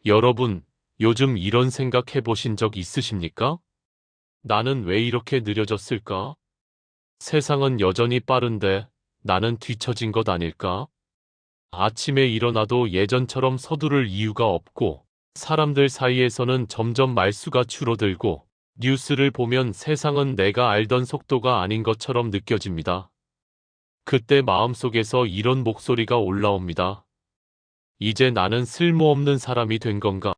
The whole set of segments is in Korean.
여러분, 요즘 이런 생각 해보신 적 있으십니까? 나는 왜 이렇게 느려졌을까? 세상은 여전히 빠른데 나는 뒤처진 것 아닐까? 아침에 일어나도 예전처럼 서두를 이유가 없고, 사람들 사이에서는 점점 말수가 줄어들고, 뉴스를 보면 세상은 내가 알던 속도가 아닌 것처럼 느껴집니다. 그때 마음속에서 이런 목소리가 올라옵니다. 이제 나는 쓸모없는 사람이 된 건가?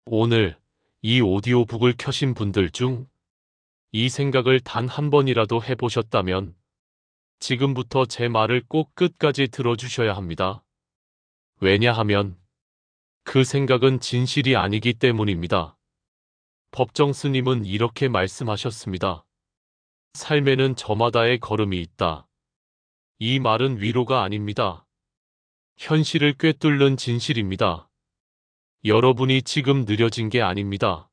오늘 이 오디오북을 켜신 분들 중 이 생각을 단 한 번이라도 해보셨다면 지금부터 제 말을 꼭 끝까지 들어주셔야 합니다. 왜냐하면 그 생각은 진실이 아니기 때문입니다. 법정 스님은 이렇게 말씀하셨습니다. 삶에는 저마다의 걸음이 있다. 이 말은 위로가 아닙니다. 현실을 꿰뚫는 진실입니다. 여러분이 지금 느려진 게 아닙니다.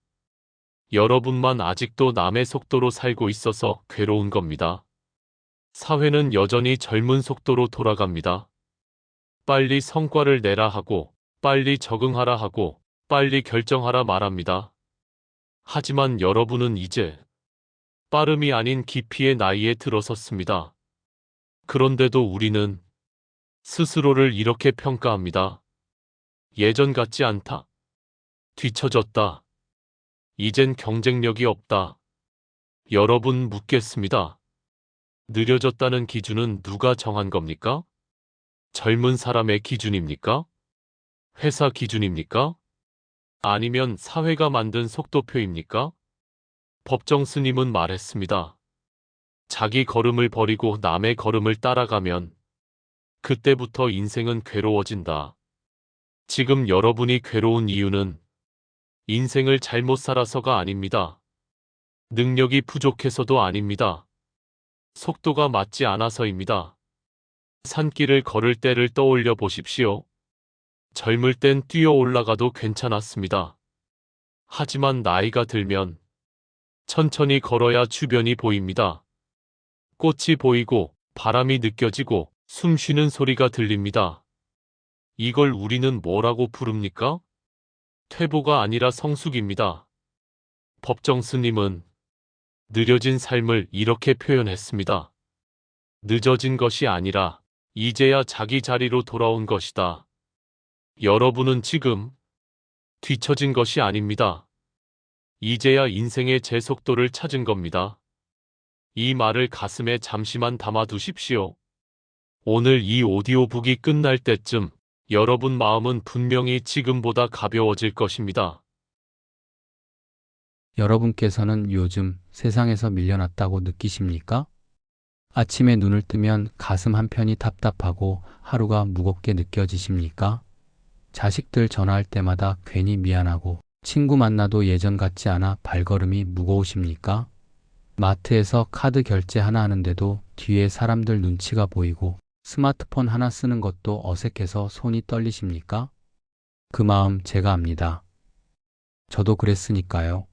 여러분만 아직도 남의 속도로 살고 있어서 괴로운 겁니다. 사회는 여전히 젊은 속도로 돌아갑니다. 빨리 성과를 내라 하고, 빨리 적응하라 하고, 빨리 결정하라 말합니다. 하지만 여러분은 이제 빠름이 아닌 깊이의 나이에 들어섰습니다. 그런데도 우리는 스스로를 이렇게 평가합니다. 예전 같지 않다. 뒤처졌다. 이젠 경쟁력이 없다. 여러분 묻겠습니다. 느려졌다는 기준은 누가 정한 겁니까? 젊은 사람의 기준입니까? 회사 기준입니까? 아니면 사회가 만든 속도표입니까? 법정 스님은 말했습니다. 자기 걸음을 버리고 남의 걸음을 따라가면 그때부터 인생은 괴로워진다. 지금 여러분이 괴로운 이유는 인생을 잘못 살아서가 아닙니다. 능력이 부족해서도 아닙니다. 속도가 맞지 않아서입니다. 산길을 걸을 때를 떠올려 보십시오. 젊을 땐 뛰어 올라가도 괜찮았습니다. 하지만 나이가 들면 천천히 걸어야 주변이 보입니다. 꽃이 보이고 바람이 느껴지고 숨 쉬는 소리가 들립니다. 이걸 우리는 뭐라고 부릅니까? 퇴보가 아니라 성숙입니다. 법정 스님은 느려진 삶을 이렇게 표현했습니다. 늦어진 것이 아니라 이제야 자기 자리로 돌아온 것이다. 여러분은 지금 뒤처진 것이 아닙니다. 이제야 인생의 제 속도를 찾은 겁니다. 이 말을 가슴에 잠시만 담아두십시오. 오늘 이 오디오북이 끝날 때쯤 여러분 마음은 분명히 지금보다 가벼워질 것입니다. 여러분께서는 요즘 세상에서 밀려났다고 느끼십니까? 아침에 눈을 뜨면 가슴 한편이 답답하고 하루가 무겁게 느껴지십니까? 자식들 전화할 때마다 괜히 미안하고 친구 만나도 예전 같지 않아 발걸음이 무거우십니까? 마트에서 카드 결제 하나 하는데도 뒤에 사람들 눈치가 보이고 스마트폰 하나 쓰는 것도 어색해서 손이 떨리십니까? 그 마음 제가 압니다. 저도 그랬으니까요.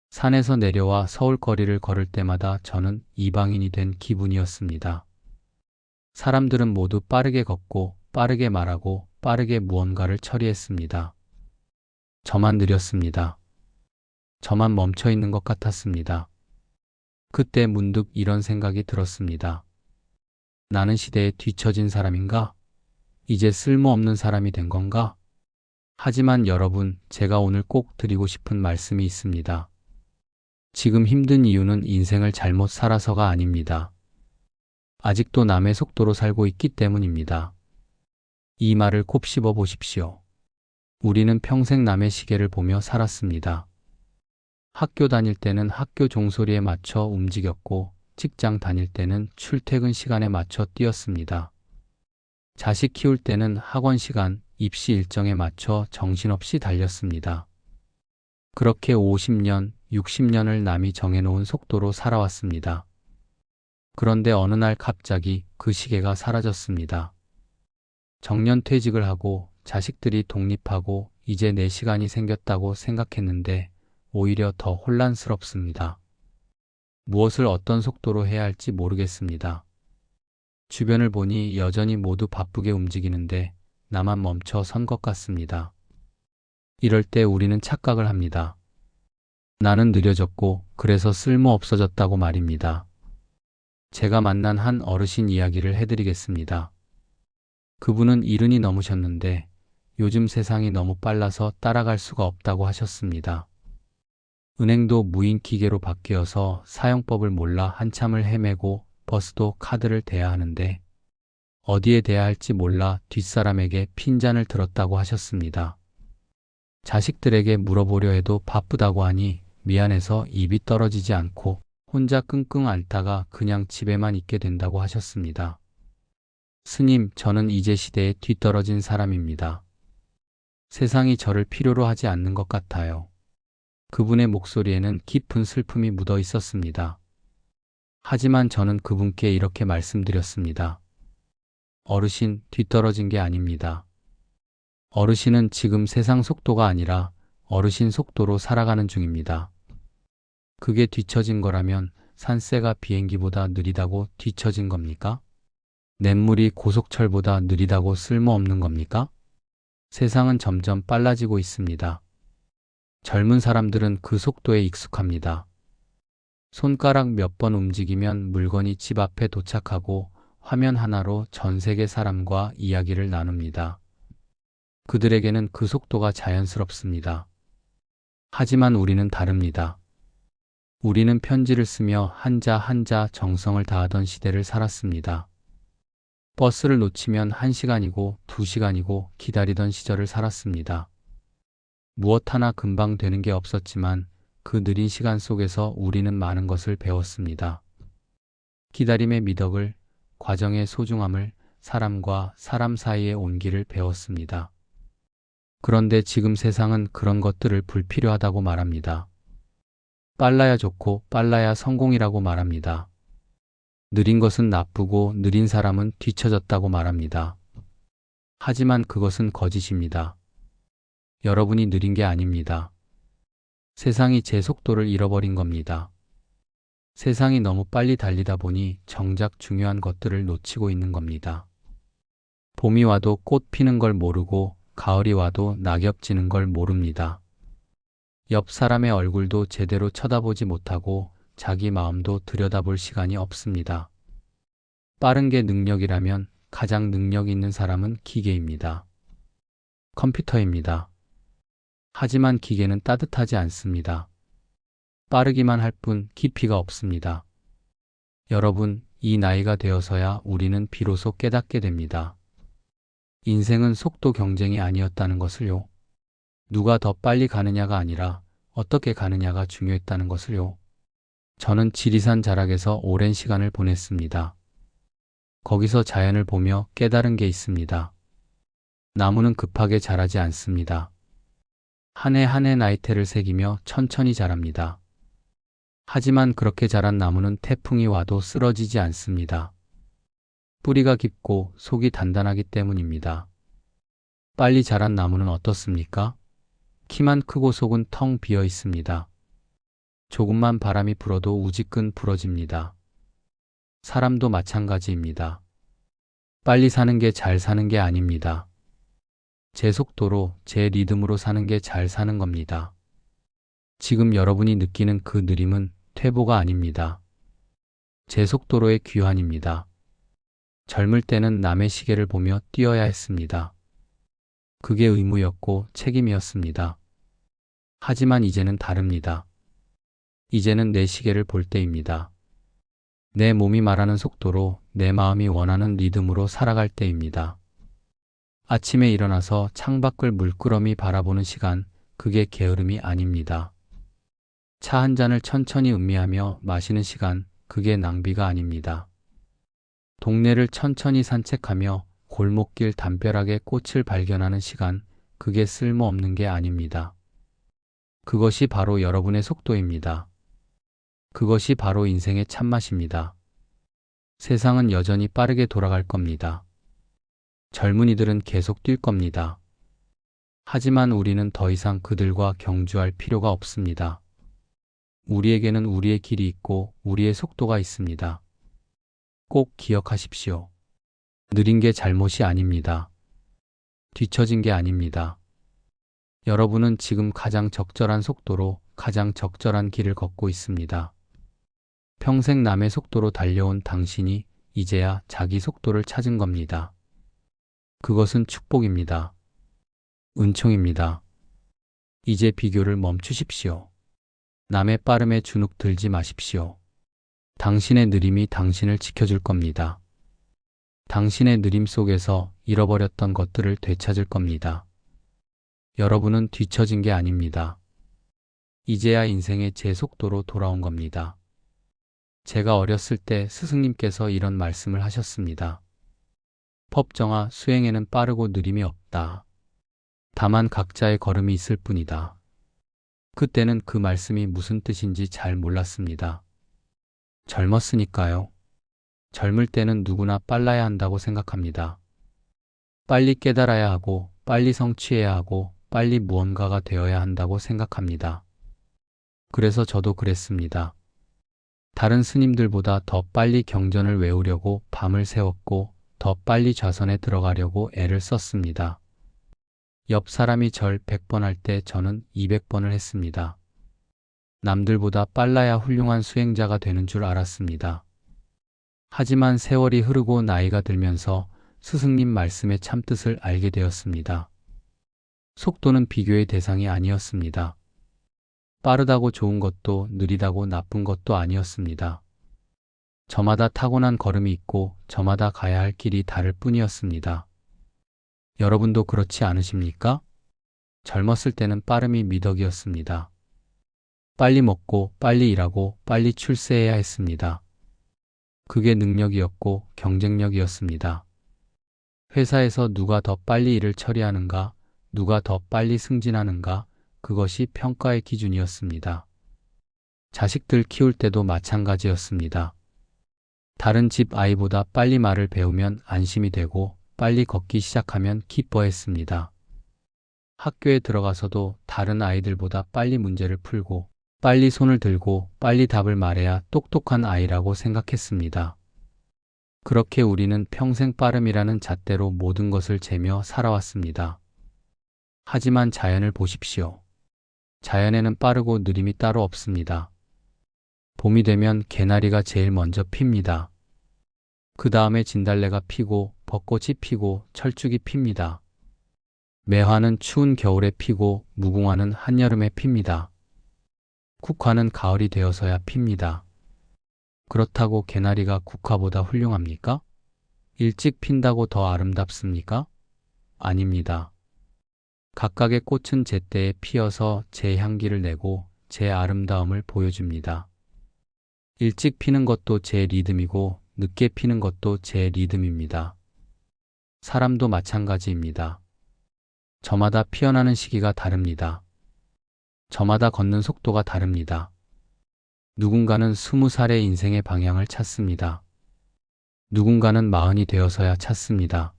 산에서 내려와 서울 거리를 걸을 때마다 저는 이방인이 된 기분이었습니다. 사람들은 모두 빠르게 걷고 빠르게 말하고 빠르게 무언가를 처리했습니다. 저만 느렸습니다. 저만 멈춰 있는 것 같았습니다. 그때 문득 이런 생각이 들었습니다. 나는 시대에 뒤처진 사람인가? 이제 쓸모없는 사람이 된 건가? 하지만 여러분, 제가 오늘 꼭 드리고 싶은 말씀이 있습니다. 지금 힘든 이유는 인생을 잘못 살아서가 아닙니다. 아직도 남의 속도로 살고 있기 때문입니다. 이 말을 곱씹어 보십시오. 우리는 평생 남의 시계를 보며 살았습니다. 학교 다닐 때는 학교 종소리에 맞춰 움직였고, 직장 다닐 때는 출퇴근 시간에 맞춰 뛰었습니다. 자식 키울 때는 학원 시간, 입시 일정에 맞춰 정신없이 달렸습니다. 그렇게 50년, 60년을 남이 정해놓은 속도로 살아왔습니다. 그런데 어느 날 갑자기 그 시계가 사라졌습니다. 정년퇴직을 하고 자식들이 독립하고 이제 내 시간이 생겼다고 생각했는데 오히려 더 혼란스럽습니다. 무엇을 어떤 속도로 해야 할지 모르겠습니다. 주변을 보니 여전히 모두 바쁘게 움직이는데 나만 멈춰 선 것 같습니다. 이럴 때 우리는 착각을 합니다. 나는 느려졌고 그래서 쓸모 없어졌다고 말입니다. 제가 만난 한 어르신 이야기를 해드리겠습니다. 그분은 이른이 넘으셨는데 요즘 세상이 너무 빨라서 따라갈 수가 없다고 하셨습니다. 은행도 무인 기계로 바뀌어서 사용법을 몰라 한참을 헤매고 버스도 카드를 대야 하는데 어디에 대야 할지 몰라 뒷사람에게 핀잔을 들었다고 하셨습니다. 자식들에게 물어보려 해도 바쁘다고 하니 미안해서 입이 떨어지지 않고 혼자 끙끙 앓다가 그냥 집에만 있게 된다고 하셨습니다. 스님, 저는 이제 시대에 뒤떨어진 사람입니다. 세상이 저를 필요로 하지 않는 것 같아요. 그분의 목소리에는 깊은 슬픔이 묻어 있었습니다. 하지만 저는 그분께 이렇게 말씀드렸습니다. 어르신, 뒤떨어진 게 아닙니다. 어르신은 지금 세상 속도가 아니라 어르신 속도로 살아가는 중입니다. 그게 뒤처진 거라면 산새가 비행기보다 느리다고 뒤처진 겁니까? 냇물이 고속철보다 느리다고 쓸모없는 겁니까? 세상은 점점 빨라지고 있습니다. 젊은 사람들은 그 속도에 익숙합니다. 손가락 몇 번 움직이면 물건이 집 앞에 도착하고 화면 하나로 전 세계 사람과 이야기를 나눕니다. 그들에게는 그 속도가 자연스럽습니다. 하지만 우리는 다릅니다. 우리는 편지를 쓰며 한자 한자 정성을 다하던 시대를 살았습니다. 버스를 놓치면 1시간이고 2시간이고 기다리던 시절을 살았습니다. 무엇 하나 금방 되는 게 없었지만 그 느린 시간 속에서 우리는 많은 것을 배웠습니다. 기다림의 미덕을, 과정의 소중함을, 사람과 사람 사이의 온기를 배웠습니다. 그런데 지금 세상은 그런 것들을 불필요하다고 말합니다. 빨라야 좋고 빨라야 성공이라고 말합니다. 느린 것은 나쁘고 느린 사람은 뒤처졌다고 말합니다. 하지만 그것은 거짓입니다. 여러분이 느린 게 아닙니다. 세상이 제 속도를 잃어버린 겁니다. 세상이 너무 빨리 달리다 보니 정작 중요한 것들을 놓치고 있는 겁니다. 봄이 와도 꽃 피는 걸 모르고 가을이 와도 낙엽 지는 걸 모릅니다. 옆 사람의 얼굴도 제대로 쳐다보지 못하고 자기 마음도 들여다볼 시간이 없습니다. 빠른 게 능력이라면 가장 능력 있는 사람은 기계입니다. 컴퓨터입니다. 하지만 기계는 따뜻하지 않습니다. 빠르기만 할 뿐 깊이가 없습니다. 여러분, 이 나이가 되어서야 우리는 비로소 깨닫게 됩니다. 인생은 속도 경쟁이 아니었다는 것을요. 누가 더 빨리 가느냐가 아니라 어떻게 가느냐가 중요했다는 것을요. 저는 지리산 자락에서 오랜 시간을 보냈습니다. 거기서 자연을 보며 깨달은 게 있습니다. 나무는 급하게 자라지 않습니다. 한 해 한 해 나이테를 새기며 천천히 자랍니다. 하지만 그렇게 자란 나무는 태풍이 와도 쓰러지지 않습니다. 뿌리가 깊고 속이 단단하기 때문입니다. 빨리 자란 나무는 어떻습니까? 키만 크고 속은 텅 비어 있습니다. 조금만 바람이 불어도 우지끈 부러집니다. 사람도 마찬가지입니다. 빨리 사는 게 잘 사는 게 아닙니다. 제 속도로, 제 리듬으로 사는 게 잘 사는 겁니다. 지금 여러분이 느끼는 그 느림은 퇴보가 아닙니다. 제 속도로의 귀환입니다. 젊을 때는 남의 시계를 보며 뛰어야 했습니다. 그게 의무였고 책임이었습니다. 하지만 이제는 다릅니다. 이제는 내 시계를 볼 때입니다. 내 몸이 말하는 속도로 내 마음이 원하는 리듬으로 살아갈 때입니다. 아침에 일어나서 창밖을 물끄러미 바라보는 시간, 그게 게으름이 아닙니다. 차 한 잔을 천천히 음미하며 마시는 시간, 그게 낭비가 아닙니다. 동네를 천천히 산책하며 골목길 담벼락에 꽃을 발견하는 시간, 그게 쓸모없는 게 아닙니다. 그것이 바로 여러분의 속도입니다. 그것이 바로 인생의 참맛입니다. 세상은 여전히 빠르게 돌아갈 겁니다. 젊은이들은 계속 뛸 겁니다. 하지만 우리는 더 이상 그들과 경주할 필요가 없습니다. 우리에게는 우리의 길이 있고 우리의 속도가 있습니다. 꼭 기억하십시오. 느린 게 잘못이 아닙니다. 뒤처진 게 아닙니다. 여러분은 지금 가장 적절한 속도로 가장 적절한 길을 걷고 있습니다. 평생 남의 속도로 달려온 당신이 이제야 자기 속도를 찾은 겁니다. 그것은 축복입니다. 은총입니다. 이제 비교를 멈추십시오. 남의 빠름에 주눅 들지 마십시오. 당신의 느림이 당신을 지켜줄 겁니다. 당신의 느림 속에서 잃어버렸던 것들을 되찾을 겁니다. 여러분은 뒤처진 게 아닙니다. 이제야 인생의 제 속도로 돌아온 겁니다. 제가 어렸을 때 스승님께서 이런 말씀을 하셨습니다. 법정아, 수행에는 빠르고 느림이 없다. 다만 각자의 걸음이 있을 뿐이다. 그때는 그 말씀이 무슨 뜻인지 잘 몰랐습니다. 젊었으니까요. 젊을 때는 누구나 빨라야 한다고 생각합니다. 빨리 깨달아야 하고, 빨리 성취해야 하고, 빨리 무언가가 되어야 한다고 생각합니다. 그래서 저도 그랬습니다. 다른 스님들보다 더 빨리 경전을 외우려고 밤을 새웠고, 더 빨리 좌선에 들어가려고 애를 썼습니다. 옆 사람이 절 100번 할 때 저는 200번을 했습니다. 남들보다 빨라야 훌륭한 수행자가 되는 줄 알았습니다. 하지만 세월이 흐르고 나이가 들면서 스승님 말씀의 참뜻을 알게 되었습니다. 속도는 비교의 대상이 아니었습니다. 빠르다고 좋은 것도 느리다고 나쁜 것도 아니었습니다. 저마다 타고난 걸음이 있고 저마다 가야 할 길이 다를 뿐이었습니다. 여러분도 그렇지 않으십니까? 젊었을 때는 빠름이 미덕이었습니다. 빨리 먹고 빨리 일하고 빨리 출세해야 했습니다. 그게 능력이었고 경쟁력이었습니다. 회사에서 누가 더 빨리 일을 처리하는가, 누가 더 빨리 승진하는가, 그것이 평가의 기준이었습니다. 자식들 키울 때도 마찬가지였습니다. 다른 집 아이보다 빨리 말을 배우면 안심이 되고 빨리 걷기 시작하면 기뻐했습니다. 학교에 들어가서도 다른 아이들보다 빨리 문제를 풀고 빨리 손을 들고 빨리 답을 말해야 똑똑한 아이라고 생각했습니다. 그렇게 우리는 평생 빠름이라는 잣대로 모든 것을 재며 살아왔습니다. 하지만 자연을 보십시오. 자연에는 빠르고 느림이 따로 없습니다. 봄이 되면 개나리가 제일 먼저 핍니다. 그 다음에 진달래가 피고 벚꽃이 피고 철쭉이 핍니다. 매화는 추운 겨울에 피고 무궁화는 한여름에 핍니다. 국화는 가을이 되어서야 핍니다. 그렇다고 개나리가 국화보다 훌륭합니까? 일찍 핀다고 더 아름답습니까? 아닙니다. 각각의 꽃은 제때에 피어서 제 향기를 내고 제 아름다움을 보여줍니다. 일찍 피는 것도 제 리듬이고 늦게 피는 것도 제 리듬입니다. 사람도 마찬가지입니다. 저마다 피어나는 시기가 다릅니다. 저마다 걷는 속도가 다릅니다. 누군가는 20살의 인생의 방향을 찾습니다. 누군가는 40이 되어서야 찾습니다.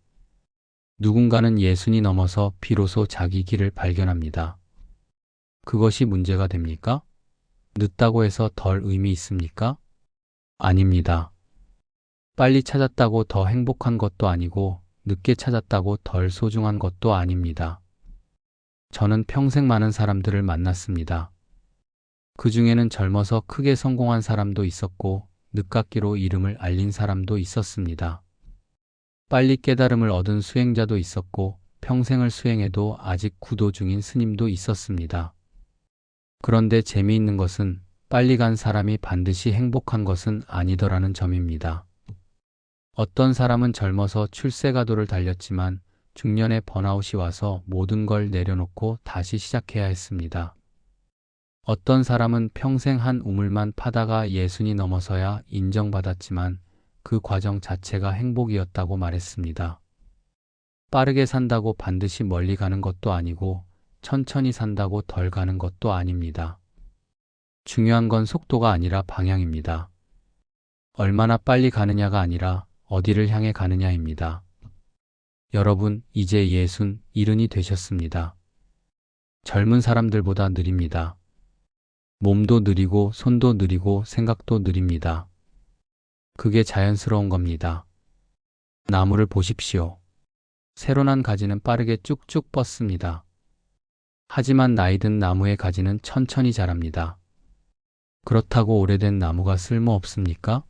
누군가는 60이 넘어서 비로소 자기 길을 발견합니다. 그것이 문제가 됩니까? 늦다고 해서 덜 의미 있습니까? 아닙니다. 빨리 찾았다고 더 행복한 것도 아니고 늦게 찾았다고 덜 소중한 것도 아닙니다. 저는 평생 많은 사람들을 만났습니다. 그 중에는 젊어서 크게 성공한 사람도 있었고 늦깎이로 이름을 알린 사람도 있었습니다. 빨리 깨달음을 얻은 수행자도 있었고 평생을 수행해도 아직 구도 중인 스님도 있었습니다. 그런데 재미있는 것은 빨리 간 사람이 반드시 행복한 것은 아니더라는 점입니다. 어떤 사람은 젊어서 출세가도를 달렸지만 중년에 번아웃이 와서 모든 걸 내려놓고 다시 시작해야 했습니다. 어떤 사람은 평생 한 우물만 파다가 60이 넘어서야 인정받았지만 그 과정 자체가 행복이었다고 말했습니다. 빠르게 산다고 반드시 멀리 가는 것도 아니고 천천히 산다고 덜 가는 것도 아닙니다. 중요한 건 속도가 아니라 방향입니다. 얼마나 빨리 가느냐가 아니라 어디를 향해 가느냐입니다. 여러분, 이제 60, 70이 되셨습니다. 젊은 사람들보다 느립니다. 몸도 느리고 손도 느리고 생각도 느립니다. 그게 자연스러운 겁니다. 나무를 보십시오. 새로 난 가지는 빠르게 쭉쭉 뻗습니다. 하지만 나이 든 나무의 가지는 천천히 자랍니다. 그렇다고 오래된 나무가 쓸모없습니까?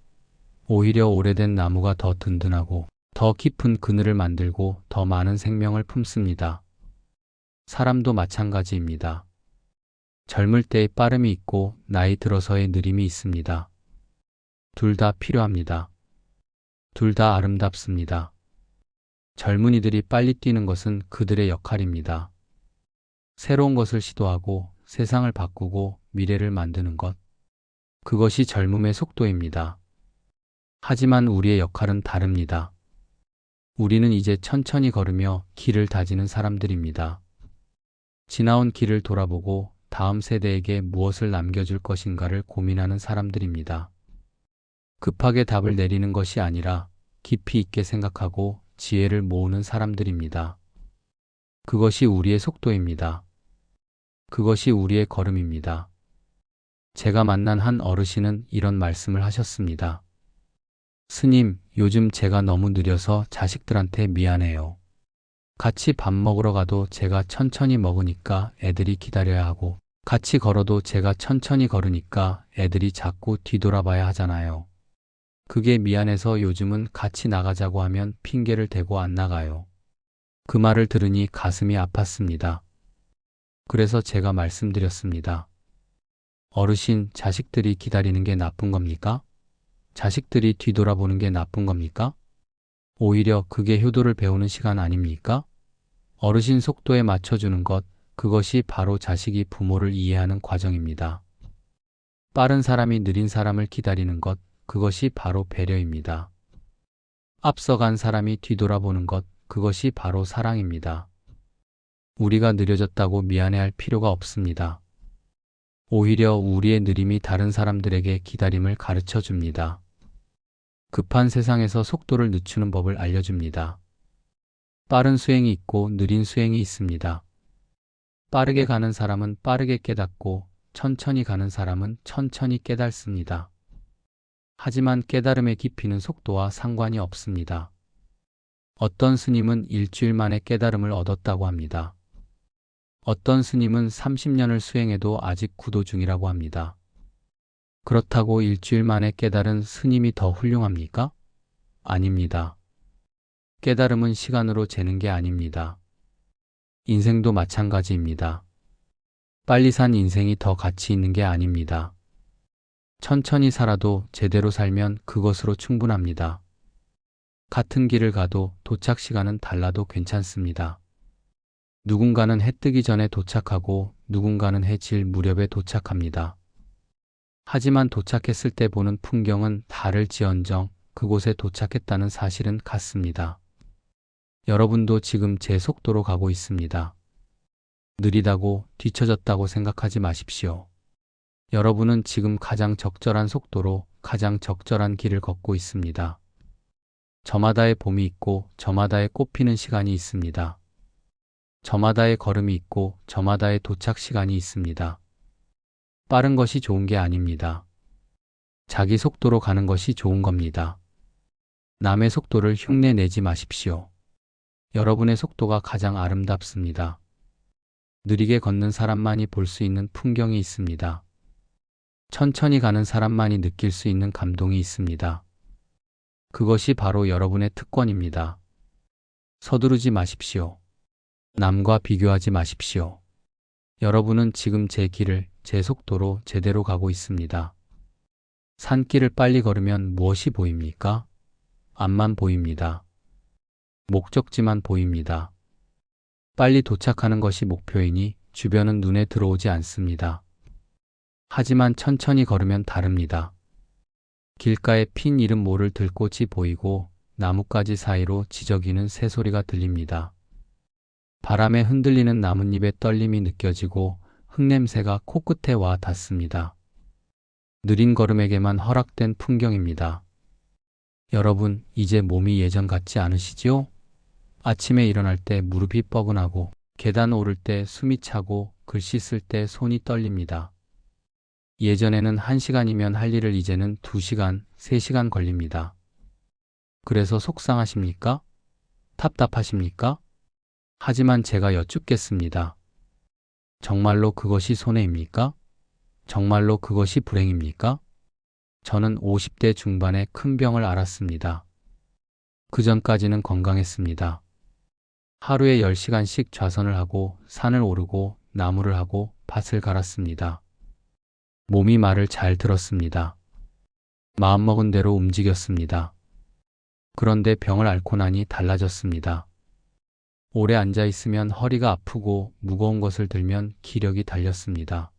오히려 오래된 나무가 더 든든하고 더 깊은 그늘을 만들고 더 많은 생명을 품습니다. 사람도 마찬가지입니다. 젊을 때의 빠름이 있고 나이 들어서의 느림이 있습니다. 둘 다 필요합니다. 둘 다 아름답습니다. 젊은이들이 빨리 뛰는 것은 그들의 역할입니다. 새로운 것을 시도하고 세상을 바꾸고 미래를 만드는 것. 그것이 젊음의 속도입니다. 하지만 우리의 역할은 다릅니다. 우리는 이제 천천히 걸으며 길을 다지는 사람들입니다. 지나온 길을 돌아보고 다음 세대에게 무엇을 남겨줄 것인가를 고민하는 사람들입니다. 급하게 답을 내리는 것이 아니라 깊이 있게 생각하고 지혜를 모으는 사람들입니다. 그것이 우리의 속도입니다. 그것이 우리의 걸음입니다. 제가 만난 한 어르신은 이런 말씀을 하셨습니다. 스님, 요즘 제가 너무 느려서 자식들한테 미안해요. 같이 밥 먹으러 가도 제가 천천히 먹으니까 애들이 기다려야 하고, 같이 걸어도 제가 천천히 걸으니까 애들이 자꾸 뒤돌아봐야 하잖아요. 그게 미안해서 요즘은 같이 나가자고 하면 핑계를 대고 안 나가요. 그 말을 들으니 가슴이 아팠습니다. 그래서 제가 말씀드렸습니다. 어르신, 자식들이 기다리는 게 나쁜 겁니까? 자식들이 뒤돌아보는 게 나쁜 겁니까? 오히려 그게 효도를 배우는 시간 아닙니까? 어르신 속도에 맞춰주는 것, 그것이 바로 자식이 부모를 이해하는 과정입니다. 빠른 사람이 느린 사람을 기다리는 것, 그것이 바로 배려입니다. 앞서간 사람이 뒤돌아보는 것, 그것이 바로 사랑입니다. 우리가 느려졌다고 미안해할 필요가 없습니다. 오히려 우리의 느림이 다른 사람들에게 기다림을 가르쳐 줍니다. 급한 세상에서 속도를 늦추는 법을 알려줍니다. 빠른 수행이 있고 느린 수행이 있습니다. 빠르게 가는 사람은 빠르게 깨닫고 천천히 가는 사람은 천천히 깨닫습니다. 하지만 깨달음의 깊이는 속도와 상관이 없습니다. 어떤 스님은 일주일 만에 깨달음을 얻었다고 합니다. 어떤 스님은 30년을 수행해도 아직 구도 중이라고 합니다. 그렇다고 일주일 만에 깨달은 스님이 더 훌륭합니까? 아닙니다. 깨달음은 시간으로 재는 게 아닙니다. 인생도 마찬가지입니다. 빨리 산 인생이 더 가치 있는 게 아닙니다. 천천히 살아도 제대로 살면 그것으로 충분합니다. 같은 길을 가도 도착 시간은 달라도 괜찮습니다. 누군가는 해 뜨기 전에 도착하고 누군가는 해 질 무렵에 도착합니다. 하지만 도착했을 때 보는 풍경은 다를지언정 그곳에 도착했다는 사실은 같습니다. 여러분도 지금 제 속도로 가고 있습니다. 느리다고 뒤처졌다고 생각하지 마십시오. 여러분은 지금 가장 적절한 속도로 가장 적절한 길을 걷고 있습니다. 저마다의 봄이 있고 저마다의 꽃피는 시간이 있습니다. 저마다의 걸음이 있고 저마다의 도착 시간이 있습니다. 빠른 것이 좋은 게 아닙니다. 자기 속도로 가는 것이 좋은 겁니다. 남의 속도를 흉내 내지 마십시오. 여러분의 속도가 가장 아름답습니다. 느리게 걷는 사람만이 볼 수 있는 풍경이 있습니다. 천천히 가는 사람만이 느낄 수 있는 감동이 있습니다. 그것이 바로 여러분의 특권입니다. 서두르지 마십시오. 남과 비교하지 마십시오. 여러분은 지금 제 길을 제 속도로 제대로 가고 있습니다. 산길을 빨리 걸으면 무엇이 보입니까? 앞만 보입니다. 목적지만 보입니다. 빨리 도착하는 것이 목표이니 주변은 눈에 들어오지 않습니다. 하지만 천천히 걸으면 다릅니다. 길가에 핀 이름 모를 들꽃이 보이고 나뭇가지 사이로 지저귀는 새소리가 들립니다. 바람에 흔들리는 나뭇잎의 떨림이 느껴지고 흙냄새가 코끝에 와 닿습니다. 느린 걸음에게만 허락된 풍경입니다. 여러분, 이제 몸이 예전 같지 않으시지요? 아침에 일어날 때 무릎이 뻐근하고 계단 오를 때 숨이 차고 글씨 쓸 때 손이 떨립니다. 예전에는 1시간이면 할 일을 이제는 2시간, 3시간 걸립니다. 그래서 속상하십니까? 답답하십니까? 하지만 제가 여쭙겠습니다. 정말로 그것이 손해입니까? 정말로 그것이 불행입니까? 저는 50대 중반에 큰 병을 앓았습니다. 그 전까지는 건강했습니다. 하루에 10시간씩 좌선을 하고 산을 오르고 나무를 하고 밭을 갈았습니다. 몸이 말을 잘 들었습니다. 마음먹은 대로 움직였습니다. 그런데 병을 앓고 나니 달라졌습니다. 오래 앉아 있으면 허리가 아프고 무거운 것을 들면 기력이 달렸습니다.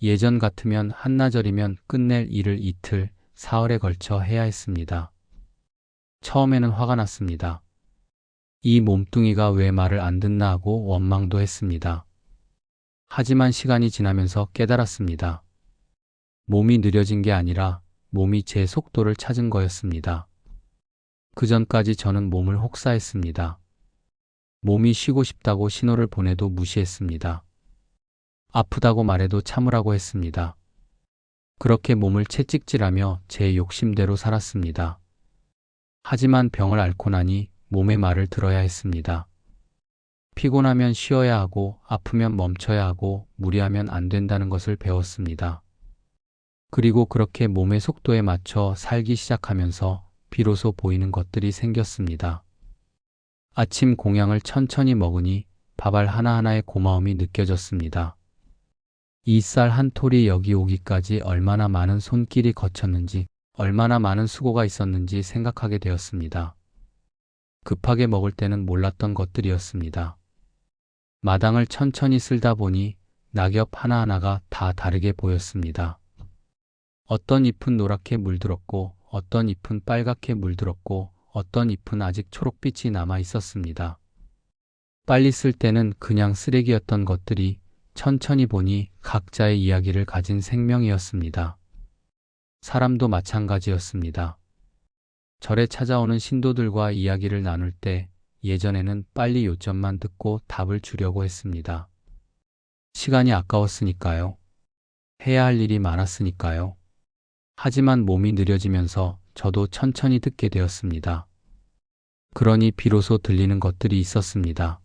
예전 같으면 한나절이면 끝낼 일을 이틀, 사흘에 걸쳐 해야 했습니다. 처음에는 화가 났습니다. 이 몸뚱이가 왜 말을 안 듣나 하고 원망도 했습니다. 하지만 시간이 지나면서 깨달았습니다. 몸이 느려진 게 아니라 몸이 제 속도를 찾은 거였습니다. 그 전까지 저는 몸을 혹사했습니다. 몸이 쉬고 싶다고 신호를 보내도 무시했습니다. 아프다고 말해도 참으라고 했습니다. 그렇게 몸을 채찍질하며 제 욕심대로 살았습니다. 하지만 병을 앓고 나니 몸의 말을 들어야 했습니다. 피곤하면 쉬어야 하고 아프면 멈춰야 하고 무리하면 안 된다는 것을 배웠습니다. 그리고 그렇게 몸의 속도에 맞춰 살기 시작하면서 비로소 보이는 것들이 생겼습니다. 아침 공양을 천천히 먹으니 밥알 하나하나의 고마움이 느껴졌습니다. 이 쌀 한 톨이 여기 오기까지 얼마나 많은 손길이 거쳤는지, 얼마나 많은 수고가 있었는지 생각하게 되었습니다. 급하게 먹을 때는 몰랐던 것들이었습니다. 마당을 천천히 쓸다 보니 낙엽 하나하나가 다 다르게 보였습니다. 어떤 잎은 노랗게 물들었고, 어떤 잎은 빨갛게 물들었고, 어떤 잎은 아직 초록빛이 남아 있었습니다. 빨리 쓸 때는 그냥 쓰레기였던 것들이 천천히 보니 각자의 이야기를 가진 생명이었습니다. 사람도 마찬가지였습니다. 절에 찾아오는 신도들과 이야기를 나눌 때 예전에는 빨리 요점만 듣고 답을 주려고 했습니다. 시간이 아까웠으니까요. 해야 할 일이 많았으니까요. 하지만 몸이 느려지면서 저도 천천히 듣게 되었습니다. 그러니 비로소 들리는 것들이 있었습니다.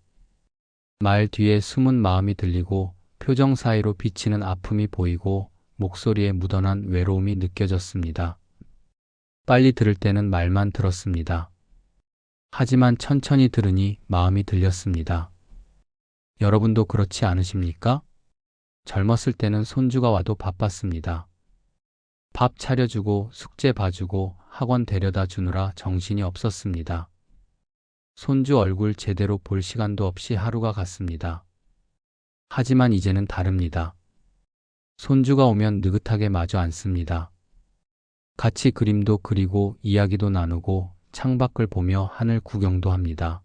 말 뒤에 숨은 마음이 들리고 표정 사이로 비치는 아픔이 보이고 목소리에 묻어난 외로움이 느껴졌습니다. 빨리 들을 때는 말만 들었습니다. 하지만 천천히 들으니 마음이 들렸습니다. 여러분도 그렇지 않으십니까? 젊었을 때는 손주가 와도 바빴습니다. 밥 차려주고 숙제 봐주고 학원 데려다 주느라 정신이 없었습니다. 손주 얼굴 제대로 볼 시간도 없이 하루가 갔습니다. 하지만 이제는 다릅니다. 손주가 오면 느긋하게 마주 앉습니다. 같이 그림도 그리고 이야기도 나누고 창밖을 보며 하늘 구경도 합니다.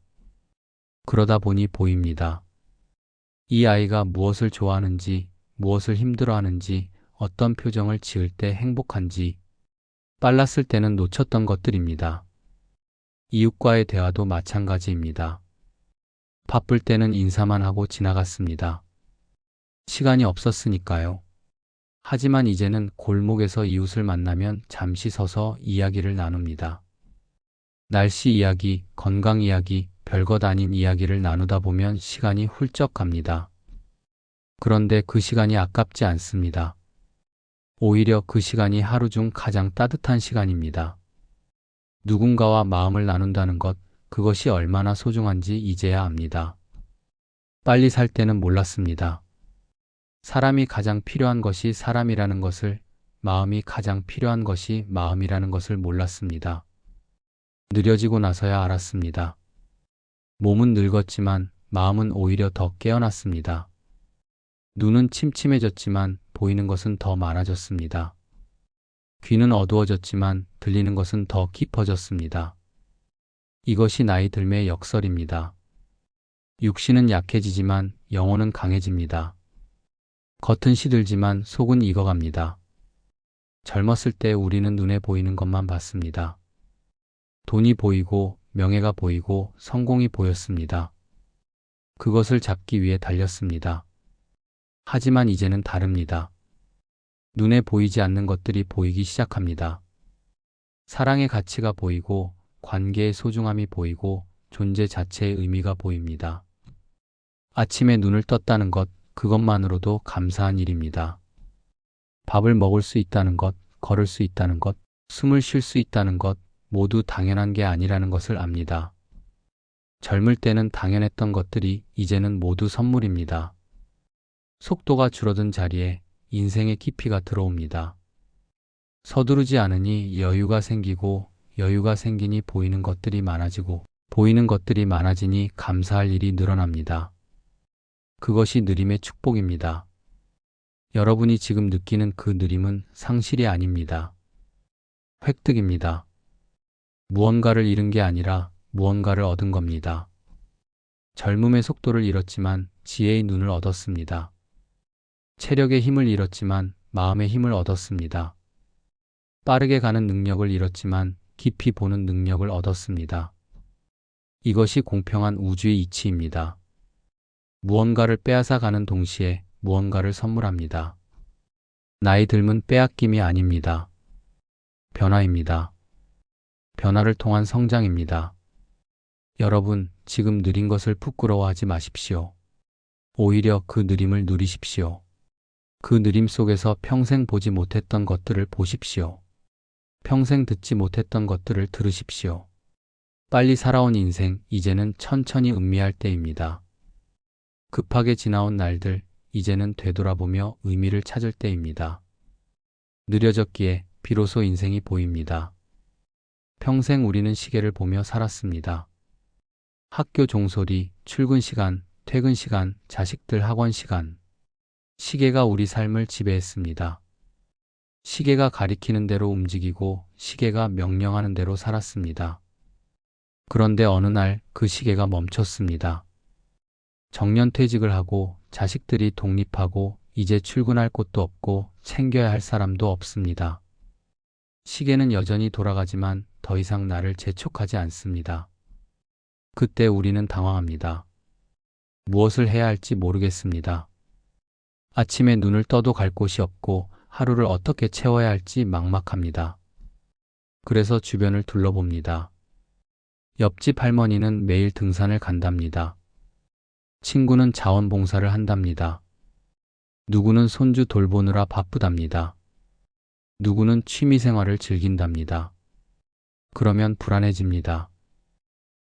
그러다 보니 보입니다. 이 아이가 무엇을 좋아하는지, 무엇을 힘들어하는지, 어떤 표정을 지을 때 행복한지, 빨랐을 때는 놓쳤던 것들입니다. 이웃과의 대화도 마찬가지입니다. 바쁠 때는 인사만 하고 지나갔습니다. 시간이 없었으니까요. 하지만 이제는 골목에서 이웃을 만나면 잠시 서서 이야기를 나눕니다. 날씨 이야기, 건강 이야기, 별것 아닌 이야기를 나누다 보면 시간이 훌쩍 갑니다. 그런데 그 시간이 아깝지 않습니다. 오히려 그 시간이 하루 중 가장 따뜻한 시간입니다. 누군가와 마음을 나눈다는 것, 그것이 얼마나 소중한지 이제야 압니다. 빨리 살 때는 몰랐습니다. 사람이 가장 필요한 것이 사람이라는 것을, 마음이 가장 필요한 것이 마음이라는 것을 몰랐습니다. 느려지고 나서야 알았습니다. 몸은 늙었지만 마음은 오히려 더 깨어났습니다. 눈은 침침해졌지만 보이는 것은 더 많아졌습니다. 귀는 어두워졌지만 들리는 것은 더 깊어졌습니다. 이것이 나이 들매의 역설입니다. 육신은 약해지지만 영혼은 강해집니다. 겉은 시들지만 속은 익어갑니다. 젊었을 때 우리는 눈에 보이는 것만 봤습니다. 돈이 보이고 명예가 보이고 성공이 보였습니다. 그것을 잡기 위해 달렸습니다. 하지만 이제는 다릅니다. 눈에 보이지 않는 것들이 보이기 시작합니다. 사랑의 가치가 보이고 관계의 소중함이 보이고 존재 자체의 의미가 보입니다. 아침에 눈을 떴다는 것, 그것만으로도 감사한 일입니다. 밥을 먹을 수 있다는 것, 걸을 수 있다는 것, 숨을 쉴 수 있다는 것 모두 당연한 게 아니라는 것을 압니다. 젊을 때는 당연했던 것들이 이제는 모두 선물입니다. 속도가 줄어든 자리에 인생의 깊이가 들어옵니다. 서두르지 않으니 여유가 생기고 여유가 생기니 보이는 것들이 많아지고 보이는 것들이 많아지니 감사할 일이 늘어납니다. 그것이 느림의 축복입니다. 여러분이 지금 느끼는 그 느림은 상실이 아닙니다. 획득입니다. 무언가를 잃은 게 아니라 무언가를 얻은 겁니다. 젊음의 속도를 잃었지만 지혜의 눈을 얻었습니다. 체력의 힘을 잃었지만 마음의 힘을 얻었습니다. 빠르게 가는 능력을 잃었지만 깊이 보는 능력을 얻었습니다. 이것이 공평한 우주의 이치입니다. 무언가를 빼앗아 가는 동시에 무언가를 선물합니다. 나이 들면 빼앗김이 아닙니다. 변화입니다. 변화를 통한 성장입니다. 여러분, 지금 느린 것을 부끄러워하지 마십시오. 오히려 그 느림을 누리십시오. 그 느림 속에서 평생 보지 못했던 것들을 보십시오. 평생 듣지 못했던 것들을 들으십시오. 빨리 살아온 인생, 이제는 천천히 음미할 때입니다. 급하게 지나온 날들, 이제는 되돌아보며 의미를 찾을 때입니다. 느려졌기에 비로소 인생이 보입니다. 평생 우리는 시계를 보며 살았습니다. 학교 종소리, 출근 시간, 퇴근 시간, 자식들 학원 시간. 시계가 우리 삶을 지배했습니다. 시계가 가리키는 대로 움직이고 시계가 명령하는 대로 살았습니다. 그런데 어느 날 그 시계가 멈췄습니다. 정년퇴직을 하고 자식들이 독립하고 이제 출근할 곳도 없고 챙겨야 할 사람도 없습니다. 시계는 여전히 돌아가지만 더 이상 나를 재촉하지 않습니다. 그때 우리는 당황합니다. 무엇을 해야 할지 모르겠습니다. 아침에 눈을 떠도 갈 곳이 없고 하루를 어떻게 채워야 할지 막막합니다. 그래서 주변을 둘러봅니다. 옆집 할머니는 매일 등산을 간답니다. 친구는 자원봉사를 한답니다. 누구는 손주 돌보느라 바쁘답니다. 누구는 취미생활을 즐긴답니다. 그러면 불안해집니다.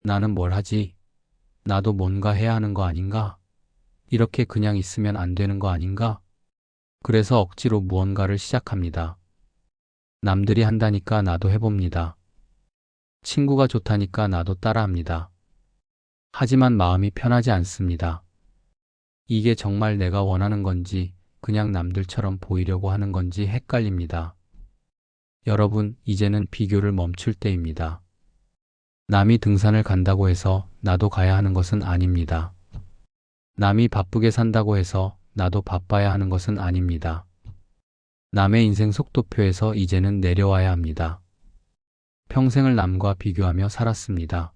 나는 뭘 하지? 나도 뭔가 해야 하는 거 아닌가? 이렇게 그냥 있으면 안 되는 거 아닌가? 그래서 억지로 무언가를 시작합니다. 남들이 한다니까 나도 해봅니다. 친구가 좋다니까 나도 따라합니다. 하지만 마음이 편하지 않습니다. 이게 정말 내가 원하는 건지 그냥 남들처럼 보이려고 하는 건지 헷갈립니다. 여러분, 이제는 비교를 멈출 때입니다. 남이 등산을 간다고 해서 나도 가야 하는 것은 아닙니다. 남이 바쁘게 산다고 해서 나도 바빠야 하는 것은 아닙니다. 남의 인생 속도표에서 이제는 내려와야 합니다. 평생을 남과 비교하며 살았습니다.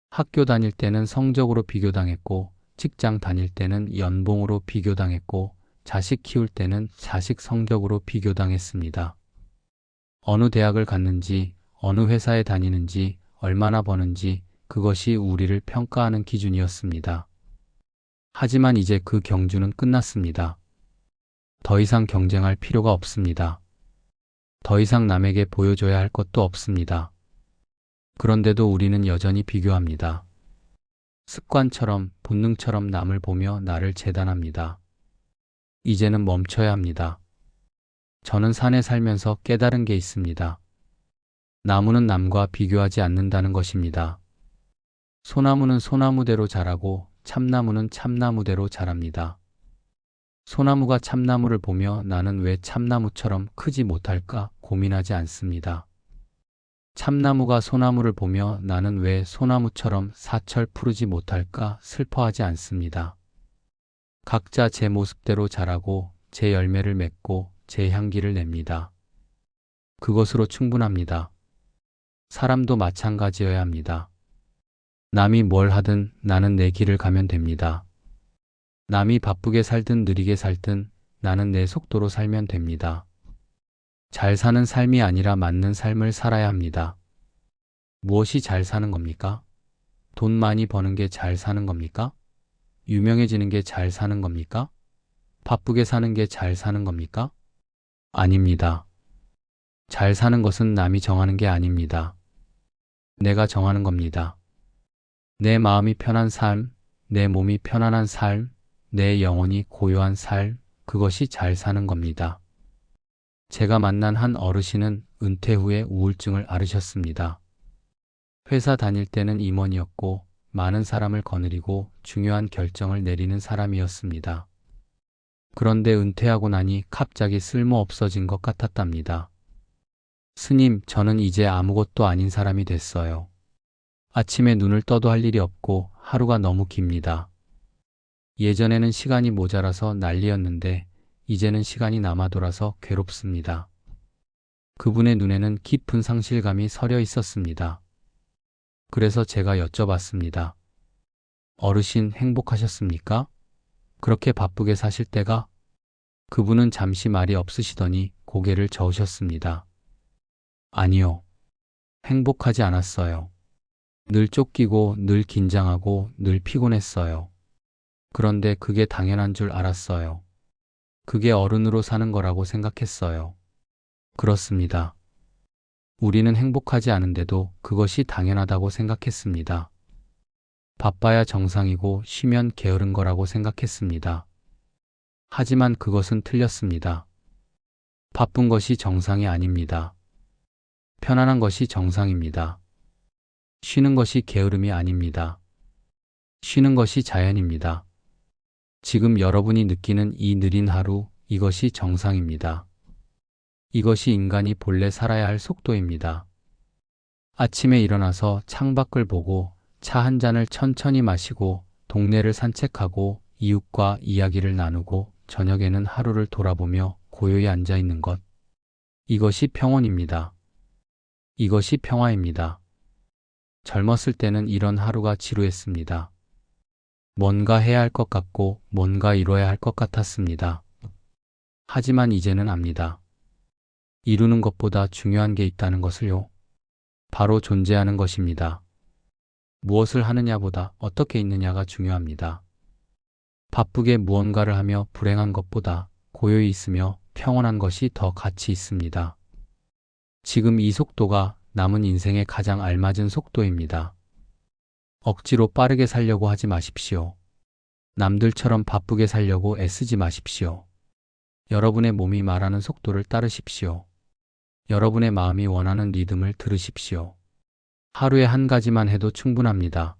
학교 다닐 때는 성적으로 비교당했고, 직장 다닐 때는 연봉으로 비교당했고, 자식 키울 때는 자식 성적으로 비교당했습니다. 어느 대학을 갔는지, 어느 회사에 다니는지, 얼마나 버는지 그것이 우리를 평가하는 기준이었습니다. 하지만 이제 그 경주는 끝났습니다. 더 이상 경쟁할 필요가 없습니다. 더 이상 남에게 보여줘야 할 것도 없습니다. 그런데도 우리는 여전히 비교합니다. 습관처럼, 본능처럼 남을 보며 나를 재단합니다. 이제는 멈춰야 합니다. 저는 산에 살면서 깨달은 게 있습니다. 나무는 남과 비교하지 않는다는 것입니다. 소나무는 소나무대로 자라고 참나무는 참나무대로 자랍니다. 소나무가 참나무를 보며 나는 왜 참나무처럼 크지 못할까 고민하지 않습니다. 참나무가 소나무를 보며 나는 왜 소나무처럼 사철 푸르지 못할까 슬퍼하지 않습니다. 각자 제 모습대로 자라고 제 열매를 맺고 제 향기를 냅니다. 그것으로 충분합니다. 사람도 마찬가지여야 합니다. 남이 뭘 하든 나는 내 길을 가면 됩니다. 남이 바쁘게 살든 느리게 살든 나는 내 속도로 살면 됩니다. 잘 사는 삶이 아니라 맞는 삶을 살아야 합니다. 무엇이 잘 사는 겁니까? 돈 많이 버는 게 잘 사는 겁니까? 유명해지는 게 잘 사는 겁니까? 바쁘게 사는 게 잘 사는 겁니까? 아닙니다. 잘 사는 것은 남이 정하는 게 아닙니다. 내가 정하는 겁니다. 내 마음이 편한 삶, 내 몸이 편안한 삶, 내 영혼이 고요한 삶, 그것이 잘 사는 겁니다. 제가 만난 한 어르신은 은퇴 후에 우울증을 앓으셨습니다. 회사 다닐 때는 임원이었고 많은 사람을 거느리고 중요한 결정을 내리는 사람이었습니다. 그런데 은퇴하고 나니 갑자기 쓸모 없어진 것 같았답니다. 스님, 저는 이제 아무것도 아닌 사람이 됐어요. 아침에 눈을 떠도 할 일이 없고 하루가 너무 깁니다. 예전에는 시간이 모자라서 난리였는데 이제는 시간이 남아 돌아서 괴롭습니다. 그분의 눈에는 깊은 상실감이 서려 있었습니다. 그래서 제가 여쭤봤습니다. 어르신 행복하셨습니까? 그렇게 바쁘게 사실 때가? 그분은 잠시 말이 없으시더니 고개를 저으셨습니다. 아니요. 행복하지 않았어요. 늘 쫓기고 늘 긴장하고 늘 피곤했어요. 그런데 그게 당연한 줄 알았어요. 그게 어른으로 사는 거라고 생각했어요. 그렇습니다. 우리는 행복하지 않은데도 그것이 당연하다고 생각했습니다. 바빠야 정상이고 쉬면 게으른 거라고 생각했습니다. 하지만 그것은 틀렸습니다. 바쁜 것이 정상이 아닙니다. 편안한 것이 정상입니다. 쉬는 것이 게으름이 아닙니다. 쉬는 것이 자연입니다. 지금 여러분이 느끼는 이 느린 하루, 이것이 정상입니다. 이것이 인간이 본래 살아야 할 속도입니다. 아침에 일어나서 창밖을 보고 차 한 잔을 천천히 마시고 동네를 산책하고 이웃과 이야기를 나누고 저녁에는 하루를 돌아보며 고요히 앉아 있는 것. 이것이 평온입니다. 이것이 평화입니다. 젊었을 때는 이런 하루가 지루했습니다. 뭔가 해야 할 것 같고 뭔가 이뤄야 할 것 같았습니다. 하지만 이제는 압니다. 이루는 것보다 중요한 게 있다는 것을요. 바로 존재하는 것입니다. 무엇을 하느냐보다 어떻게 있느냐가 중요합니다. 바쁘게 무언가를 하며 불행한 것보다 고요히 있으며 평온한 것이 더 가치 있습니다. 지금 이 속도가 남은 인생에 가장 알맞은 속도입니다. 억지로 빠르게 살려고 하지 마십시오. 남들처럼 바쁘게 살려고 애쓰지 마십시오. 여러분의 몸이 말하는 속도를 따르십시오. 여러분의 마음이 원하는 리듬을 들으십시오. 하루에 한 가지만 해도 충분합니다.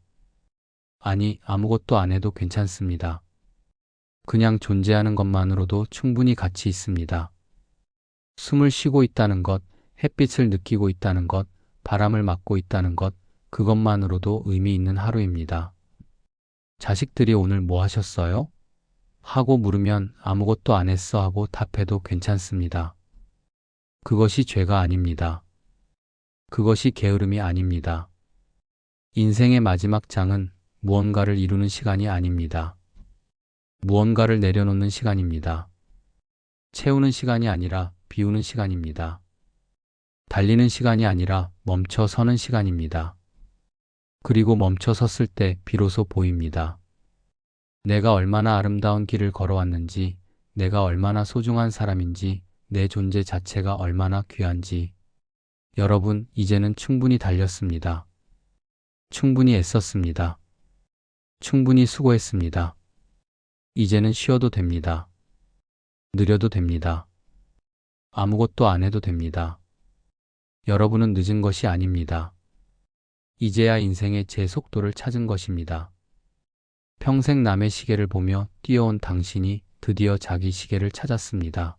아니, 아무것도 안 해도 괜찮습니다. 그냥 존재하는 것만으로도 충분히 가치 있습니다. 숨을 쉬고 있다는 것, 햇빛을 느끼고 있다는 것, 바람을 맞고 있다는 것, 그것만으로도 의미 있는 하루입니다. 자식들이 오늘 뭐 하셨어요? 하고 물으면 아무것도 안 했어 하고 답해도 괜찮습니다. 그것이 죄가 아닙니다. 그것이 게으름이 아닙니다. 인생의 마지막 장은 무언가를 이루는 시간이 아닙니다. 무언가를 내려놓는 시간입니다. 채우는 시간이 아니라 비우는 시간입니다. 달리는 시간이 아니라 멈춰 서는 시간입니다. 그리고 멈춰 섰을 때 비로소 보입니다. 내가 얼마나 아름다운 길을 걸어왔는지, 내가 얼마나 소중한 사람인지, 내 존재 자체가 얼마나 귀한지. 여러분, 이제는 충분히 달렸습니다. 충분히 애썼습니다. 충분히 수고했습니다. 이제는 쉬어도 됩니다. 느려도 됩니다. 아무것도 안 해도 됩니다. 여러분은 늦은 것이 아닙니다. 이제야 인생의 제 속도를 찾은 것입니다. 평생 남의 시계를 보며 뛰어온 당신이 드디어 자기 시계를 찾았습니다.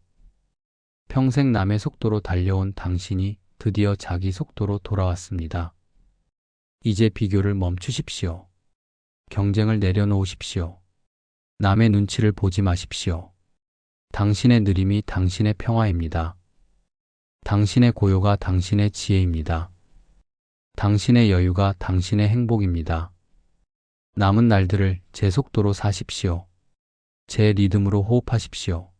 평생 남의 속도로 달려온 당신이 드디어 자기 속도로 돌아왔습니다. 이제 비교를 멈추십시오. 경쟁을 내려놓으십시오. 남의 눈치를 보지 마십시오. 당신의 느림이 당신의 평화입니다. 당신의 고요가 당신의 지혜입니다. 당신의 여유가 당신의 행복입니다. 남은 날들을 제 속도로 사십시오. 제 리듬으로 호흡하십시오.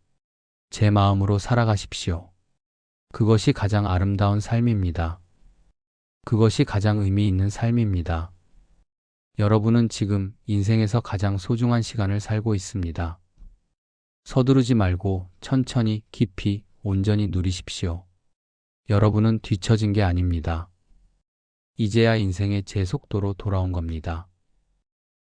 제 마음으로 살아가십시오. 그것이 가장 아름다운 삶입니다. 그것이 가장 의미 있는 삶입니다. 여러분은 지금 인생에서 가장 소중한 시간을 살고 있습니다. 서두르지 말고 천천히 깊이 온전히 누리십시오. 여러분은 뒤처진 게 아닙니다. 이제야 인생의 제 속도로 돌아온 겁니다.